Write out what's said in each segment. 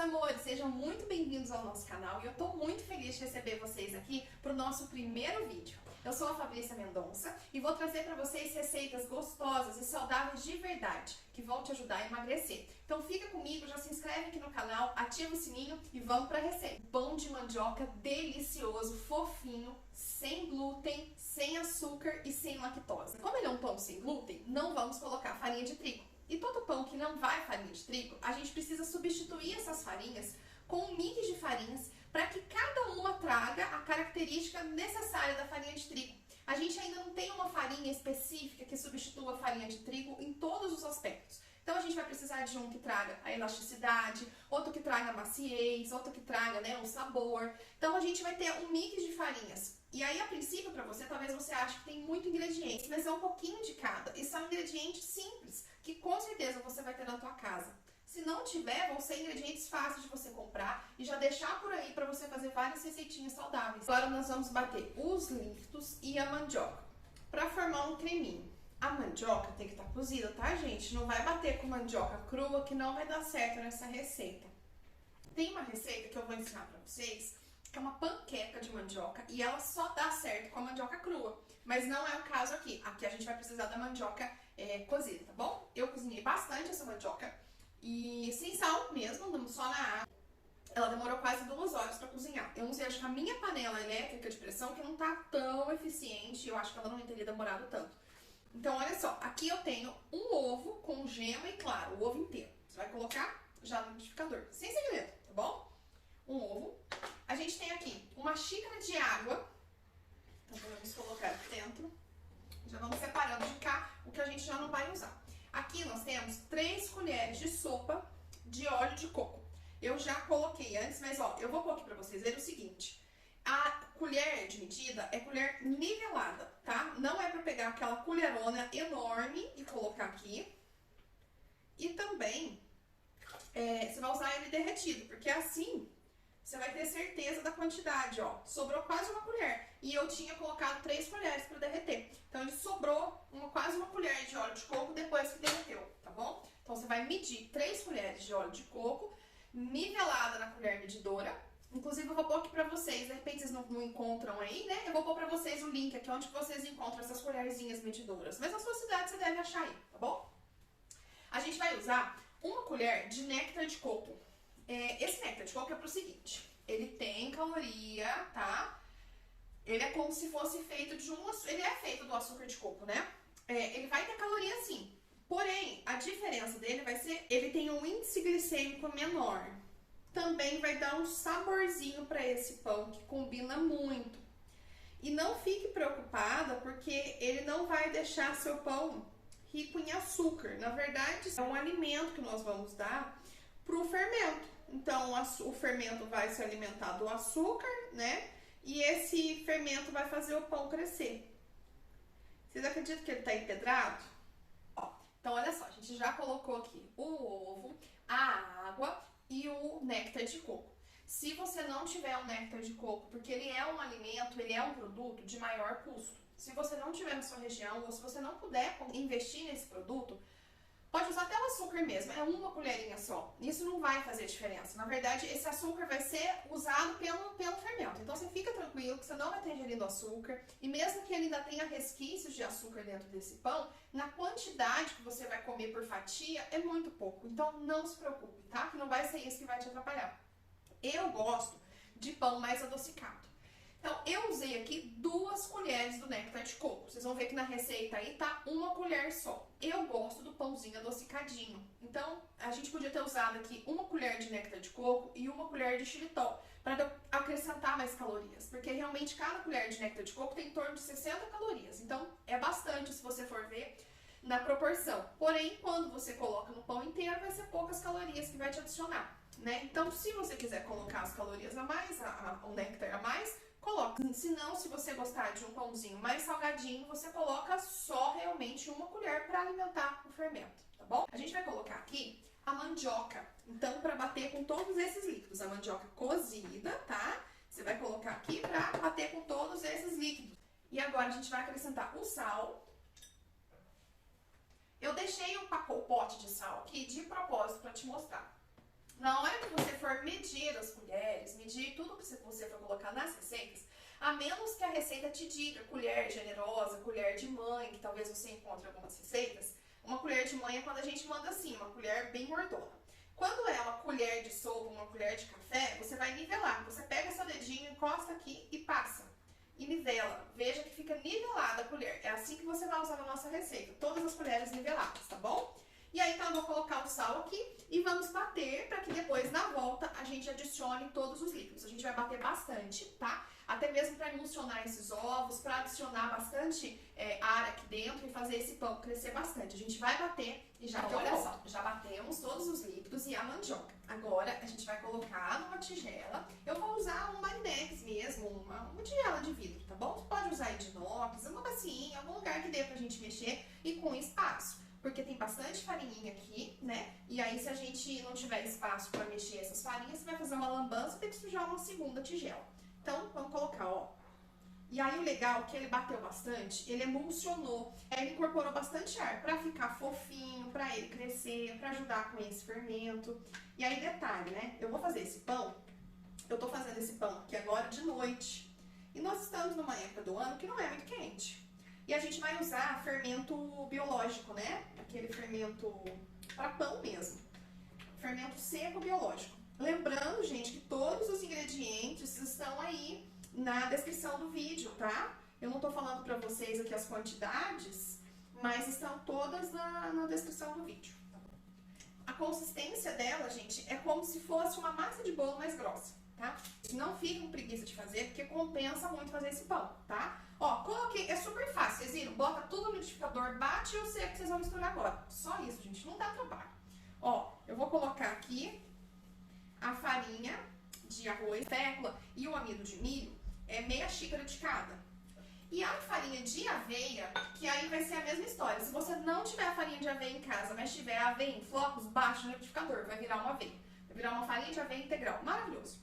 amores, sejam muito bem-vindos ao nosso canal e eu tô muito feliz de receber vocês aqui pro nosso primeiro vídeo. Eu sou a Fabrícia Mendonça e vou trazer para vocês receitas gostosas e saudáveis de verdade que vão te ajudar a emagrecer. Então fica comigo, já se inscreve aqui no canal, ativa o sininho e vamos para a receita. Pão de mandioca delicioso, fofinho, sem glúten, sem açúcar e sem lactose. Como ele é um pão sem glúten, não vamos colocar farinha de trigo. E todo pão que não vai farinha de trigo, a gente precisa substituir essas farinhas com um mix de farinhas para que cada uma traga a característica necessária da farinha de trigo. A gente ainda não tem uma farinha específica que substitua a farinha de trigo em todos os aspectos. Então a gente vai precisar de um que traga a elasticidade, outro que traga a maciez, outro que traga, o sabor. Então a gente vai ter um mix de farinhas. E aí, a princípio, para você, talvez você ache que tem muito ingrediente, mas é um pouquinho de cada. E são ingredientes simples, que com certeza você vai ter na tua casa. Se não tiver, vão ser ingredientes fáceis de você comprar e já deixar por aí para você fazer várias receitinhas saudáveis. Agora nós vamos bater os líquidos e a mandioca para formar um creminho. A mandioca tem que estar cozida, tá, gente? Não vai bater com mandioca crua que não vai dar certo nessa receita. Tem uma receita que eu vou ensinar para vocês, que é uma panqueca de mandioca e ela só dá certo com a mandioca crua. Mas não é o caso aqui. Aqui a gente vai precisar da mandioca cozida, tá bom? Eu cozinhei bastante essa mandioca e sem sal mesmo, só na água. Ela demorou quase 2 horas para cozinhar. Eu usei, acho que a minha panela elétrica de pressão, que não tá tão eficiente, eu acho que ela não teria demorado tanto. Então, olha só, aqui eu tenho um ovo com gema e claro, o ovo inteiro. Você vai colocar já no liquidificador, sem segredo, tá bom? Um ovo. A gente tem aqui uma xícara de água. Então, vamos colocar aqui dentro. Já vamos separando de cá o que a gente já não vai usar. Aqui nós temos 3 colheres de sopa de óleo de coco. Eu já coloquei antes, mas ó, eu vou pôr aqui pra vocês verem o seguinte. A colher de medida é colher nivelada, tá? Não é pra pegar aquela colherona enorme e colocar aqui. E também, você vai usar ele derretido, porque assim você vai ter certeza da quantidade, ó. Sobrou quase uma colher. E eu tinha colocado 3 colheres para derreter. Então, ele sobrou quase uma colher de óleo de coco depois que derreteu, tá bom? Então, você vai medir 3 colheres de óleo de coco, nivelada na colher medidora. Inclusive, eu vou pôr aqui pra vocês, de repente vocês não encontram aí, né? Eu vou pôr pra vocês o link aqui onde vocês encontram essas colherzinhas medidoras. Mas na sua cidade você deve achar aí, tá bom? A gente vai usar uma colher de néctar de coco. Esse néctar de coco é pro seguinte, ele tem caloria, tá? Ele é como se fosse feito de ele é feito do açúcar de coco, né? Ele vai ter caloria sim, porém, a diferença dele vai ser, ele tem um índice glicêmico menor. Também vai dar um saborzinho para esse pão que combina muito. E não fique preocupada porque ele não vai deixar seu pão rico em açúcar. Na verdade, é um alimento que nós vamos dar pro fermento. Então, o fermento vai se alimentar do açúcar, né? E esse fermento vai fazer o pão crescer. Vocês acreditam que ele tá empedrado? Ó, então, olha só, a gente já colocou aqui o ovo, a água e o néctar de coco. Se você não tiver o néctar de coco, porque ele é um alimento, ele é um produto de maior custo. Se você não tiver na sua região ou se você não puder investir nesse produto, pode usar até o açúcar mesmo, é uma colherinha só. Isso não vai fazer diferença. Na verdade, esse açúcar vai ser usado pelo fermento. Então, você fica tranquilo que você não vai ter ingerido açúcar. E mesmo que ele ainda tenha resquícios de açúcar dentro desse pão, na quantidade que você vai comer por fatia, é muito pouco. Então, não se preocupe, tá? Que não vai ser isso que vai te atrapalhar. Eu gosto de pão mais adocicado. Então, eu usei aqui 2 colheres do néctar de coco. Vocês vão ver que na receita aí tá uma colher só. Eu gosto do pãozinho adocicadinho. Então, a gente podia ter usado aqui uma colher de néctar de coco e uma colher de xilitol para acrescentar mais calorias. Porque realmente cada colher de néctar de coco tem em torno de 60 calorias. Então, é bastante se você for ver na proporção. Porém, quando você coloca no pão inteiro, vai ser poucas calorias que vai te adicionar, né? Então, se você quiser colocar as calorias a mais, o néctar a mais, coloca. Se não, se você gostar de um pãozinho mais salgadinho, você coloca só realmente uma colher para alimentar o fermento, tá bom? A gente vai colocar aqui a mandioca, então, para bater com todos esses líquidos. A mandioca cozida, tá? Você vai colocar aqui para bater com todos esses líquidos. E agora a gente vai acrescentar o sal. Eu deixei o pote de sal aqui de propósito para te mostrar. Na hora que você for medir as colheres, medir tudo que você for colocar nas receitas, a menos que a receita te diga colher generosa, colher de mãe, que talvez você encontre algumas receitas. Uma colher de mãe é quando a gente manda assim, uma colher bem gordona. Quando é uma colher de sopa, uma colher de café, você vai nivelar. Você pega seu dedinho, encosta aqui e passa. E nivela. Veja que fica nivelada a colher. É assim que você vai usar na nossa receita. Todas as colheres niveladas, tá bom? E aí, então, eu vou colocar o sal aqui e vamos bater para que depois, na volta, a gente adicione todos os líquidos. A gente vai bater bastante, tá? Até mesmo para emulsionar esses ovos, para adicionar bastante ar aqui dentro e fazer esse pão crescer bastante. A gente vai bater e já, então, olha só, já batemos todos os líquidos e a mandioca. Agora, a gente vai colocar numa tigela. Eu vou usar um marinex mesmo, uma tigela de vidro, tá bom? Você pode usar aí de inox, uma bacinha, algum lugar que dê pra gente mexer e com espaço. Porque tem bastante farinha aqui, né? E aí, se a gente não tiver espaço para mexer essas farinhas, você vai fazer uma lambança e tem que sujar uma segunda tigela. Então, vamos colocar, ó. E aí, o legal é que ele bateu bastante, ele emulsionou, ele incorporou bastante ar para ficar fofinho, para ele crescer, para ajudar com esse fermento. E aí, detalhe, né? Eu vou fazer esse pão, eu tô fazendo esse pão aqui agora de noite. E nós estamos numa época do ano que não é muito quente. E a gente vai usar fermento biológico, né? Aquele fermento para pão mesmo. Fermento seco biológico. Lembrando, gente, que todos os ingredientes estão aí na descrição do vídeo, tá? Eu não tô falando para vocês aqui as quantidades, mas estão todas na descrição do vídeo. A consistência dela, gente, é como se fosse uma massa de bolo mais grossa, tá? Não fica com preguiça de fazer, porque compensa muito fazer esse pão, tá? Ó, coloquei, é super fácil, vocês viram? Bota tudo no liquidificador, bate e eu sei que vocês vão misturar agora. Só isso, gente, não dá trabalho. Ó, eu vou colocar aqui a farinha de arroz, fécula e o amido de milho, meia xícara de cada. E a farinha de aveia, que aí vai ser a mesma história. Se você não tiver a farinha de aveia em casa, mas tiver a aveia em flocos, bate no liquidificador, vai virar uma aveia. Vai virar uma farinha de aveia integral, maravilhoso.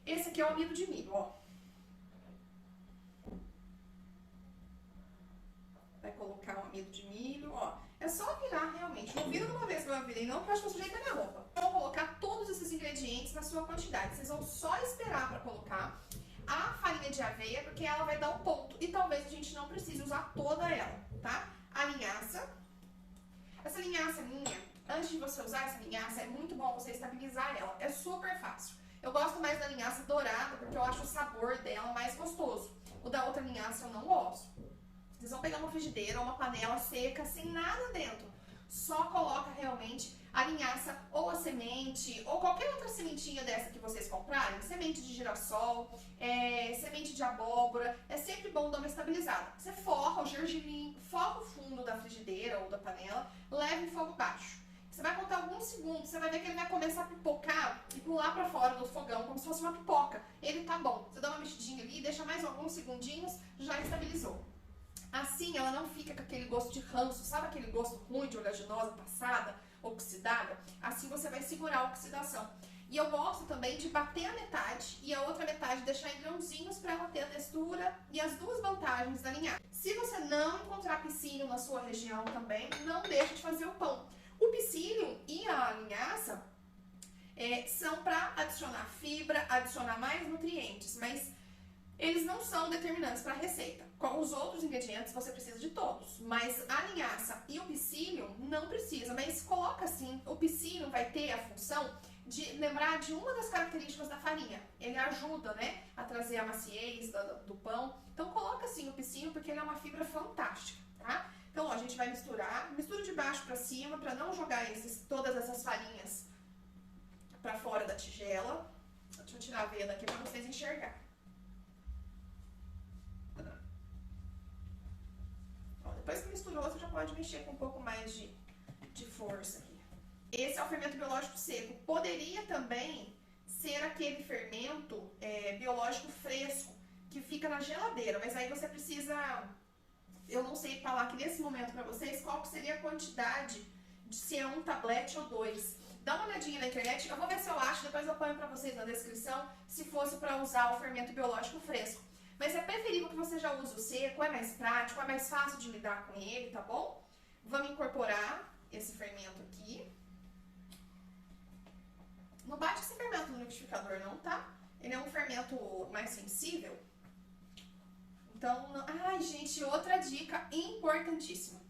Esse aqui é o amido de milho, ó. Vai colocar o amido de milho, ó. É só virar realmente. Não vira de uma vez que eu virei, não, porque eu acho que eu sujeito a minha roupa. Eu vou colocar todos esses ingredientes na sua quantidade. Vocês vão só esperar para colocar a farinha de aveia, porque ela vai dar um ponto. E talvez a gente não precise usar toda ela, tá? A linhaça. Essa linhaça minha, antes de você usar essa linhaça, é muito bom você estabilizar ela. É super fácil. Eu gosto mais da linhaça dourada, porque eu acho o sabor dela mais gostoso. O da outra linhaça eu não gosto. Vocês vão pegar uma frigideira ou uma panela seca, sem nada dentro. Só coloca realmente a linhaça ou a semente, ou qualquer outra sementinha dessa que vocês comprarem. Semente de girassol, semente de abóbora. É sempre bom dar uma estabilizada. Você forra o gergelim, forra o fundo da frigideira ou da panela, leva em fogo baixo. Você vai contar alguns segundos, você vai ver que ele vai começar a pipocar e pular pra fora do fogão, como se fosse uma pipoca. Ele tá bom. Você dá uma mexidinha ali, deixa mais alguns segundinhos, já estabilizou. Assim ela não fica com aquele gosto de ranço, sabe aquele gosto ruim de oleaginosa passada, oxidada? Assim você vai segurar a oxidação. E eu gosto também de bater a metade e a outra metade deixar em grãozinhos para ela ter a textura e as duas vantagens da linhaça. Se você não encontrar psyllium na sua região também, não deixe de fazer o pão. O psyllium e a linhaça são para adicionar fibra, adicionar mais nutrientes, mas eles não são determinantes para a receita. Com os outros ingredientes você precisa de todos, mas a linhaça e o psyllium não precisa, mas coloca assim, o psyllium vai ter a função de lembrar de uma das características da farinha. Ele ajuda, né, a trazer a maciez do pão. Então coloca assim o psyllium porque ele é uma fibra fantástica, tá? Então ó, a gente vai misturar, mistura de baixo para cima para não jogar todas essas farinhas para fora da tigela. Deixa eu tirar a veia daqui para vocês enxergarem. Depois que misturou, você já pode mexer com um pouco mais de força aqui. Esse é o fermento biológico seco. Poderia também ser aquele fermento biológico fresco, que fica na geladeira, mas aí você precisa... Eu não sei falar aqui nesse momento para vocês qual que seria a quantidade de se é um tablete ou 2. Dá uma olhadinha na internet, eu vou ver se eu acho, depois eu ponho para vocês na descrição, se fosse para usar o fermento biológico fresco. Mas é preferível que você já use o seco, é mais prático, é mais fácil de lidar com ele, tá bom? Vamos incorporar esse fermento aqui. Não bate esse fermento no liquidificador não, tá? Ele é um fermento mais sensível. Então, ai gente, outra dica importantíssima.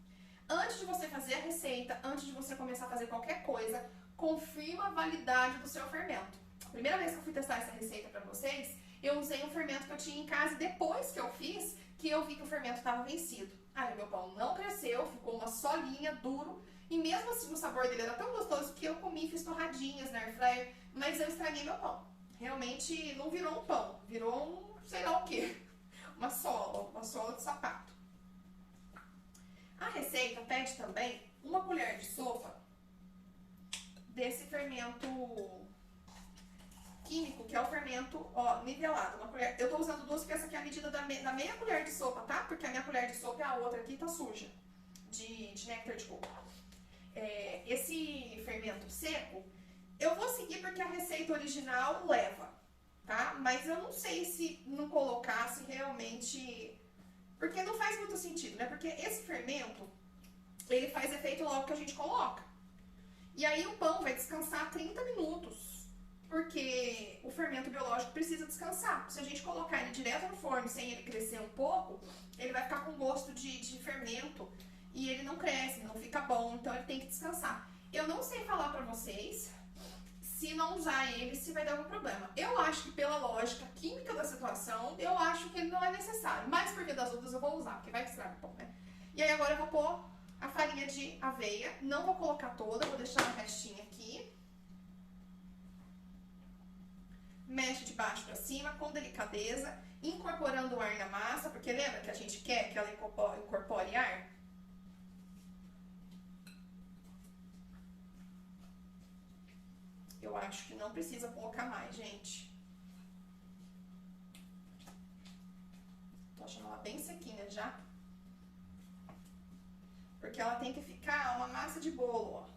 Antes de você fazer a receita, antes de você começar a fazer qualquer coisa, confirma a validade do seu fermento. A primeira vez que eu fui testar essa receita pra vocês, eu usei um fermento que eu tinha em casa e depois que eu fiz, que eu vi que o fermento estava vencido. Aí o meu pão não cresceu, ficou uma solinha, duro, e mesmo assim o sabor dele era tão gostoso que eu comi, fiz torradinhas na air fryer, mas eu estraguei meu pão. Realmente não virou um pão, virou um sei lá o que, uma sola de sapato. A receita pede também uma colher de sopa desse fermento químico, que é o fermento, ó, nivelado. Uma colher. Eu tô usando duas porque essa aqui é a medida da meia colher de sopa, tá? Porque a minha colher de sopa e a outra aqui tá suja de néctar de coco. Esse fermento seco, eu vou seguir porque a receita original leva, tá? Mas eu não sei se não colocasse realmente... Porque não faz muito sentido, né? Porque esse fermento, ele faz efeito logo que a gente coloca. E aí o pão vai descansar 30 minutos, porque o fermento biológico precisa descansar. Se a gente colocar ele direto no forno sem ele crescer um pouco, ele vai ficar com gosto de fermento e ele não cresce, não fica bom, então ele tem que descansar. Eu não sei falar pra vocês se não usar ele, se vai dar algum problema. Eu acho que pela lógica química da situação, eu acho que ele não é necessário. Mas por via das outras eu vou usar, porque vai que estraga o pão, né? E aí agora eu vou pôr a farinha de aveia. Não vou colocar toda, vou deixar uma restinha aqui. Mexe de baixo pra cima, com delicadeza, incorporando o ar na massa, porque lembra que a gente quer que ela incorpore ar? Eu acho que não precisa colocar mais, gente. Tô achando ela bem sequinha já. Porque ela tem que ficar uma massa de bolo, ó.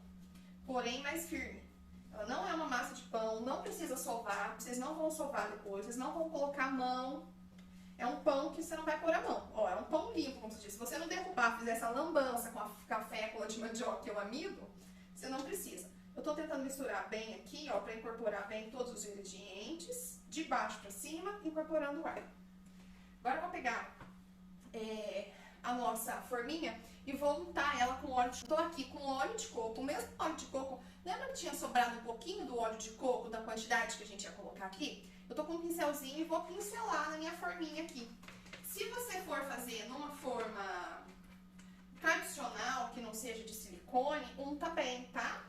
Porém mais firme. Ela não é uma massa de pão, não precisa sovar. Vocês não vão sovar depois, vocês não vão colocar a mão. É um pão que você não vai pôr a mão. Ó, é um pão limpo, como se diz. Se você não derrubar, fizer essa lambança com a fécula de mandioca que eu amido, você não precisa. Eu tô tentando misturar bem aqui, ó, pra incorporar bem todos os ingredientes, de baixo pra cima, incorporando o ar. Agora eu vou pegar a nossa forminha e vou untar ela com óleo de coco. Tô aqui com óleo de coco, o mesmo óleo de coco. Lembra que tinha sobrado um pouquinho do óleo de coco, da quantidade que a gente ia colocar aqui? Eu tô com um pincelzinho e vou pincelar na minha forminha aqui. Se você for fazer numa forma tradicional, que não seja de silicone, unta bem, tá?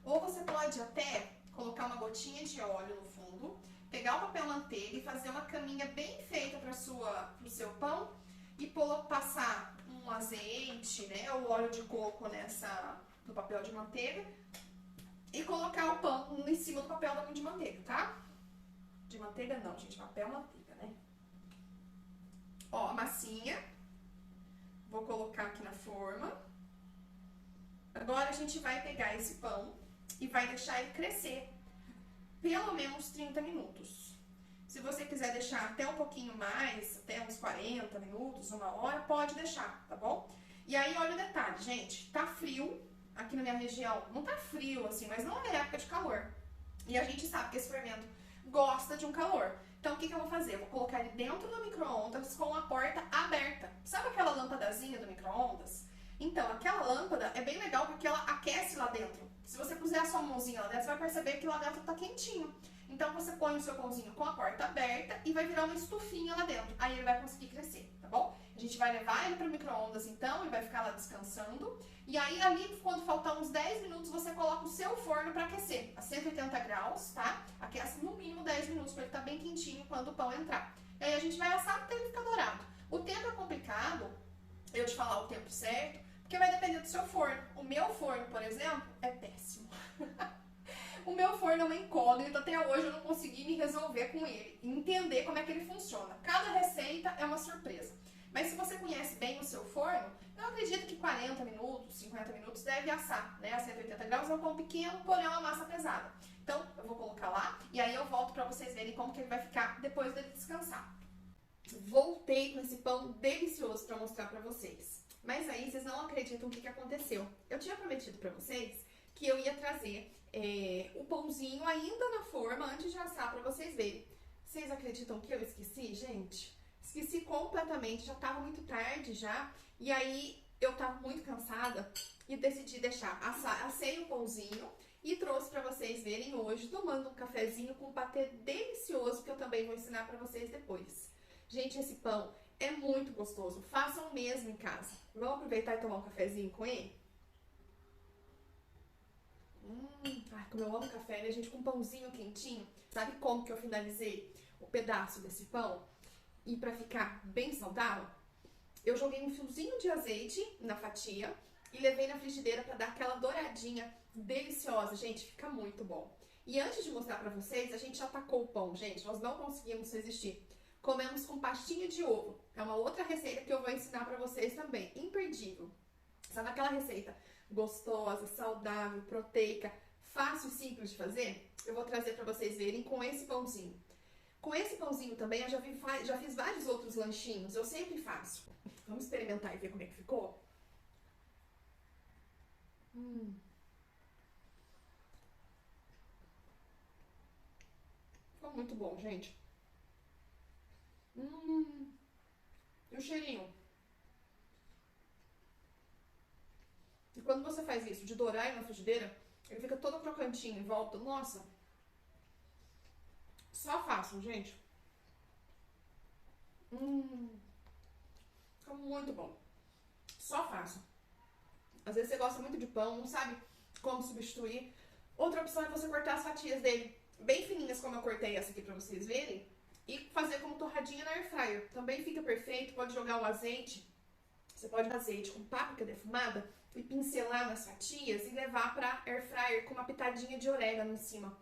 Ou você pode até colocar uma gotinha de óleo no fundo, pegar o papel manteiga e fazer uma caminha bem feita para o seu pão e passar um azeite, né, ou óleo de coco no papel de manteiga e colocar o pão em cima do papel de manteiga, tá? De manteiga não, gente, papel manteiga, né? Ó, a massinha. Vou colocar aqui na forma. Agora a gente vai pegar esse pão e vai deixar ele crescer pelo menos 30 minutos. Se você quiser deixar até um pouquinho mais, até uns 40 minutos, uma hora, pode deixar, tá bom? E aí, olha o detalhe, gente, tá frio aqui na minha região, não tá frio assim, mas não é época de calor. E a gente sabe que esse fermento gosta de um calor. Então, o que eu vou fazer? Eu vou colocar ele dentro do micro-ondas com a porta aberta. Sabe aquela lâmpadazinha do micro-ondas? Então, aquela lâmpada é bem legal porque ela aquece lá dentro. Se você puser a sua mãozinha lá dentro, você vai perceber que lá dentro tá quentinho. Então, você põe o seu pãozinho com a porta aberta e vai virar uma estufinha lá dentro. Aí ele vai conseguir crescer, tá bom? A gente vai levar ele pro micro-ondas, então, ele vai ficar lá descansando. E aí, ali, quando faltar uns 10 minutos, você coloca o seu forno para aquecer a 180 graus, tá? Aquece no mínimo 10 minutos para ele estar bem quentinho quando o pão entrar. E aí, a gente vai assar até ele ficar dourado. O tempo é complicado, eu te falar o tempo certo, porque vai depender do seu forno. O meu forno, por exemplo, é péssimo. O meu forno é uma incógnita, até hoje eu não consegui me resolver com ele, entender como é que ele funciona. Cada receita é uma surpresa. Mas se você conhece bem o seu forno, eu acredito que 40 minutos, 50 minutos deve assar, né? A 180 graus é um pão pequeno, porém é uma massa pesada. Então, eu vou colocar lá e aí eu volto pra vocês verem como que ele vai ficar depois dele descansar. Voltei com esse pão delicioso pra mostrar pra vocês. Mas aí vocês não acreditam o que aconteceu. Eu tinha prometido pra vocês que eu ia trazer o pãozinho ainda na forma antes de assar pra vocês verem. Vocês acreditam que eu esqueci, gente? Esqueci completamente, já tava muito tarde já. E aí eu tava muito cansada e decidi deixar assar. Assei o pãozinho e trouxe pra vocês verem hoje, tomando um cafezinho com um patê delicioso que eu também vou ensinar pra vocês depois. Gente, esse pão é muito gostoso. Façam mesmo em casa. Vamos aproveitar e tomar um cafezinho com ele? Ai, como eu amo café, né, gente? Com um pãozinho quentinho. Sabe como que eu finalizei o pedaço desse pão? E pra ficar bem saudável, eu joguei um fiozinho de azeite na fatia e levei na frigideira pra dar aquela douradinha deliciosa. Gente, fica muito bom. E antes de mostrar pra vocês, a gente já tacou o pão, gente. Nós não conseguimos resistir. Comemos com pastinha de ovo. É uma outra receita que eu vou ensinar pra vocês também. Imperdível. Sabe aquela receita gostosa, saudável, proteica, fácil e simples de fazer? Eu vou trazer pra vocês verem com esse pãozinho. Com esse pãozinho também, eu já fiz vários outros lanchinhos. Eu sempre faço. Vamos experimentar e ver como é que ficou? Ficou muito bom, gente. E o cheirinho? E quando você faz isso, de dourar ele na frigideira, ele fica todo crocantinho em volta. Nossa! Só façam, gente. Fica muito bom. Só façam. Às vezes você gosta muito de pão, não sabe como substituir. Outra opção é você cortar as fatias dele bem fininhas, como eu cortei essa aqui pra vocês verem, e fazer como torradinha na air fryer. Também fica perfeito. Pode jogar o azeite. Você pode fazer azeite com páprica defumada e pincelar nas fatias e levar pra air fryer com uma pitadinha de orégano em cima.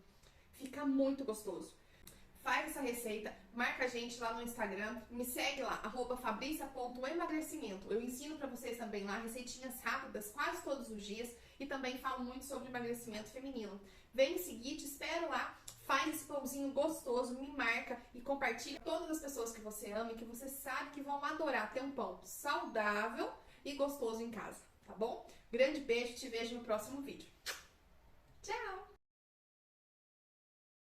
Fica muito gostoso. Faz essa receita, marca a gente lá no Instagram, me segue lá, @fabricia.emagrecimento. Eu ensino pra vocês também lá receitinhas rápidas, quase todos os dias, e também falo muito sobre emagrecimento feminino. Vem me seguir, te espero lá, faz esse pãozinho gostoso, me marca e compartilha com todas as pessoas que você ama e que você sabe que vão adorar ter um pão saudável e gostoso em casa, tá bom? Grande beijo, te vejo no próximo vídeo. Tchau!